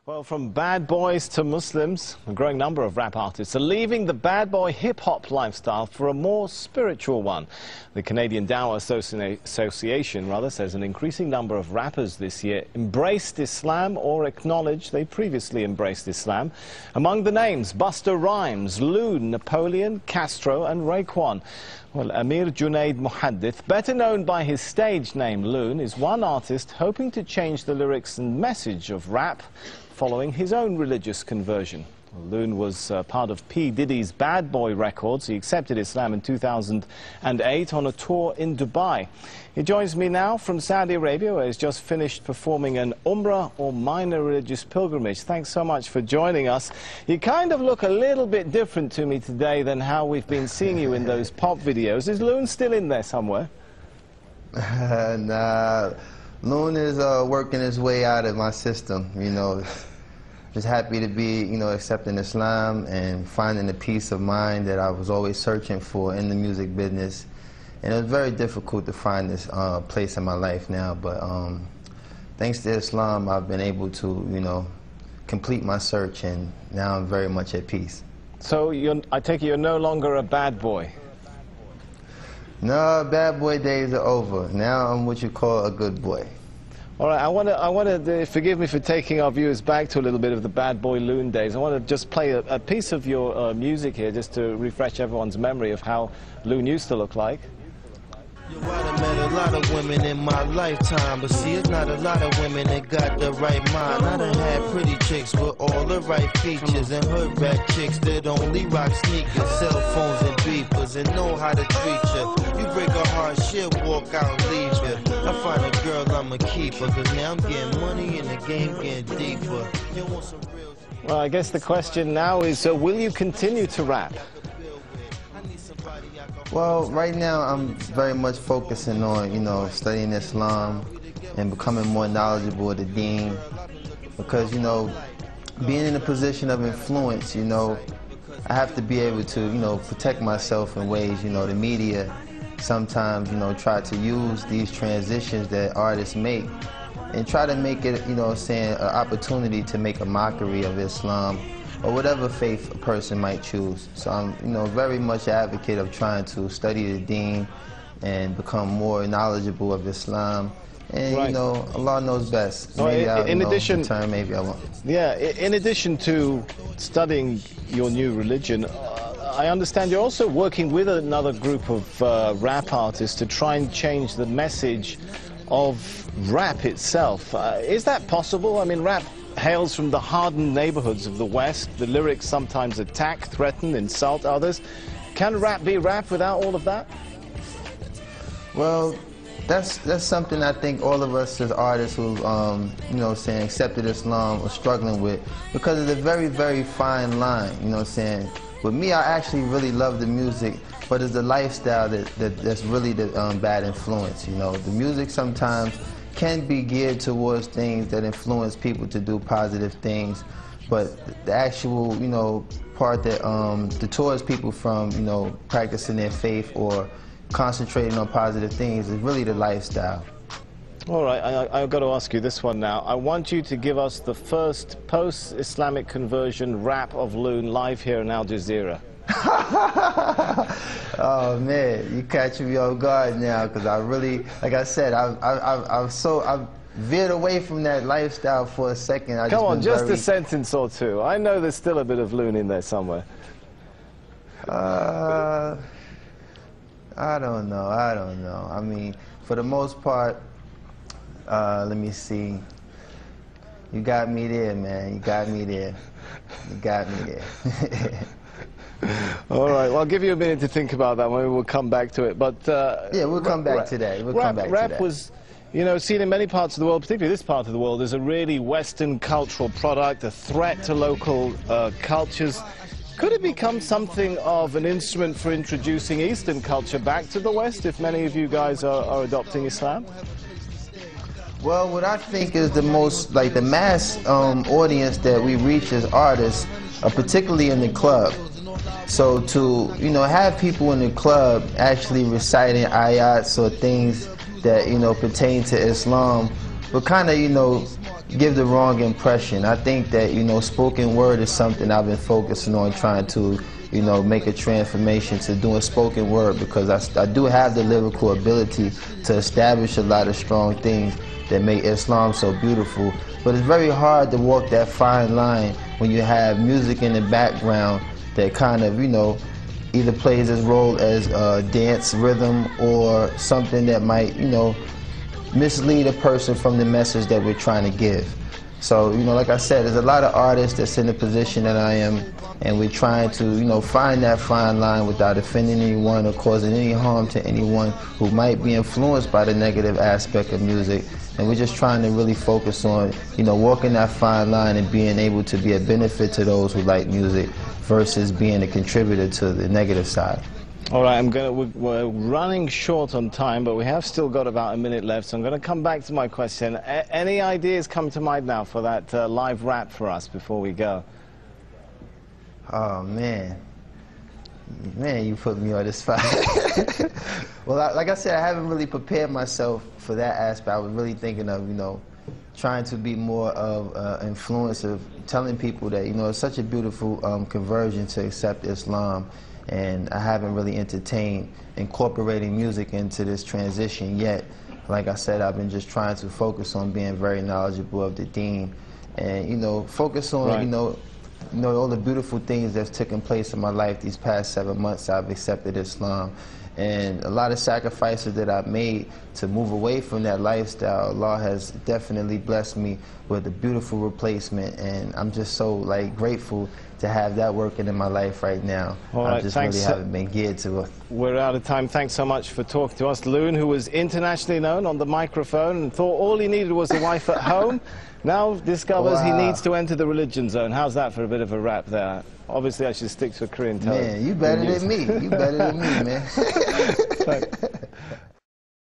Well, from bad boys to Muslims, a growing number of rap artists are leaving the bad boy hip-hop lifestyle for a more spiritual one. The Canadian Dawah Association says an increasing number of rappers this year embraced Islam or acknowledged they previously embraced Islam. Among the names, Busta Rhymes, Loon, Napoleon, Castro and Raekwon. Well, Amir Junaid Muhadith, better known by his stage name Loon, is one artist hoping to change the lyrics and message of rap following his own religious conversion. Loon was part of P. Diddy's Bad Boy Records. He accepted Islam in 2008 on a tour in Dubai. He joins me now from Saudi Arabia, where he's just finished performing an Umrah or minor religious pilgrimage. Thanks so much for joining us. You kind of look a little bit different to me today than how we've been seeing you in those pop videos. Is Loon still in there somewhere? Nah, Loon is working his way out of my system, you know. Just happy to be, you know, accepting Islam and finding the peace of mind that I was always searching for in the music business. And it was very difficult to find this place in my life now, but thanks to Islam, I've been able to, you know, complete my search, and now I'm very much at peace. So I take it you're no longer a bad boy? No, bad boy days are over. Now I'm what you call a good boy. All right, I want to forgive me for taking our viewers back to a little bit of the bad boy Loon days. I want to just play a piece of your music here, just to refresh everyone's memory of how Loon used to look like. I met a lot of women in my lifetime, but see, it's not a lot of women that got the right mind. I done had pretty chicks with all the right features, and hood rat chicks that only rock sneakers, cell phones and beepers, and know how to treat you. You break a heart, she'll walk out and leave you. I find a girl, I'ma keep her, cause now I'm getting money and the game getting deeper. You want some real... Well, I guess the question now is, will you continue to rap? Well, right now I'm very much focusing on, you know, studying Islam and becoming more knowledgeable of the deen, because, you know, being in a position of influence, you know, I have to be able to, you know, protect myself in ways, you know, the media sometimes, you know, try to use these transitions that artists make and try to make it, you know, saying an opportunity to make a mockery of Islam or whatever faith a person might choose. So I'm, you know, very much an advocate of trying to study the deen and become more knowledgeable of Islam. And, right, you know, Allah knows best. Maybe I'll, in addition, return, maybe I won't. Yeah, in addition to studying your new religion, I understand you're also working with another group of rap artists to try and change the message of rap itself. Is that possible? I mean, rap hails from the hardened neighborhoods of the West. The lyrics sometimes attack, threaten, insult others. Can rap be rap without all of that? Well, that's something I think all of us as artists who, you know, saying accepted Islam are struggling with, because of the very, very fine line. You know, what I'm saying. With me, I actually really love the music, but it's the lifestyle that's really the bad influence. You know, the music sometimes can be geared towards things that influence people to do positive things, but the actual, you know, part that deters people from, you know, practicing their faith or concentrating on positive things is really the lifestyle. All right, I've got to ask you this one now. I want you to give us the first post-Islamic conversion rap of Loon live here in Al Jazeera. Oh man, you catching me off guard now, because I really, like I said, I've veered away from that lifestyle for a second. Come on, just a sentence or two. I know there's still a bit of Loon in there somewhere. I don't know. I mean, for the most part, let me see. You got me there, man. You got me there. You got me there. All right, well, I'll give you a minute to think about that. Maybe we'll come back to it. But yeah, we'll come back today. Rap was, you know, seen in many parts of the world, particularly this part of the world, as a really Western cultural product, a threat to local cultures. Could it become something of an instrument for introducing Eastern culture back to the West, if many of you guys are adopting Islam? Well, what I think is the most, like, the mass audience that we reach as artists, particularly in the club. So to, you know, have people in the club actually reciting ayats or things that, you know, pertain to Islam will kind of, you know, give the wrong impression. I think that, you know, spoken word is something I've been focusing on, trying to, you know, make a transformation to doing spoken word, because I do have the lyrical ability to establish a lot of strong things that make Islam so beautiful. But it's very hard to walk that fine line when you have music in the background that kind of, you know, either plays its role as a dance rhythm or something that might, you know, mislead a person from the message that we're trying to give. So, you know, like I said, there's a lot of artists that's in the position that I am, and we're trying to, you know, find that fine line without offending anyone or causing any harm to anyone who might be influenced by the negative aspect of music. And we're just trying to really focus on, you know, walking that fine line and being able to be a benefit to those who like music versus being a contributor to the negative side. All right, we're running short on time, but we have still got about a minute left, so I'm going to come back to my question. Any ideas come to mind now for that live rap for us before we go? Oh, man. Man, you put me on the spot. Well, like I said, I haven't really prepared myself for that aspect. I was really thinking of, you know, trying to be more of influence of telling people that, you know, it's such a beautiful conversion to accept Islam. And I haven't really entertained incorporating music into this transition yet. Like I said, I've been just trying to focus on being very knowledgeable of the deen, and, you know, focus on, you know, all the beautiful things that's taken place in my life these past 7 months. I've accepted Islam, and a lot of sacrifices that I've made to move away from that lifestyle. Allah has definitely blessed me with a beautiful replacement, and I'm just so, like, grateful to have that working in my life right now. All right, really haven't been geared to it. We're out of time. Thanks so much for talking to us. Loon, who was internationally known on the microphone and thought all he needed was a wife at home, now discovers he needs to enter the religion zone. How's that for a bit of a rap there? Obviously, I should stick to a Korean television. Man, you better than me. You better than me, man.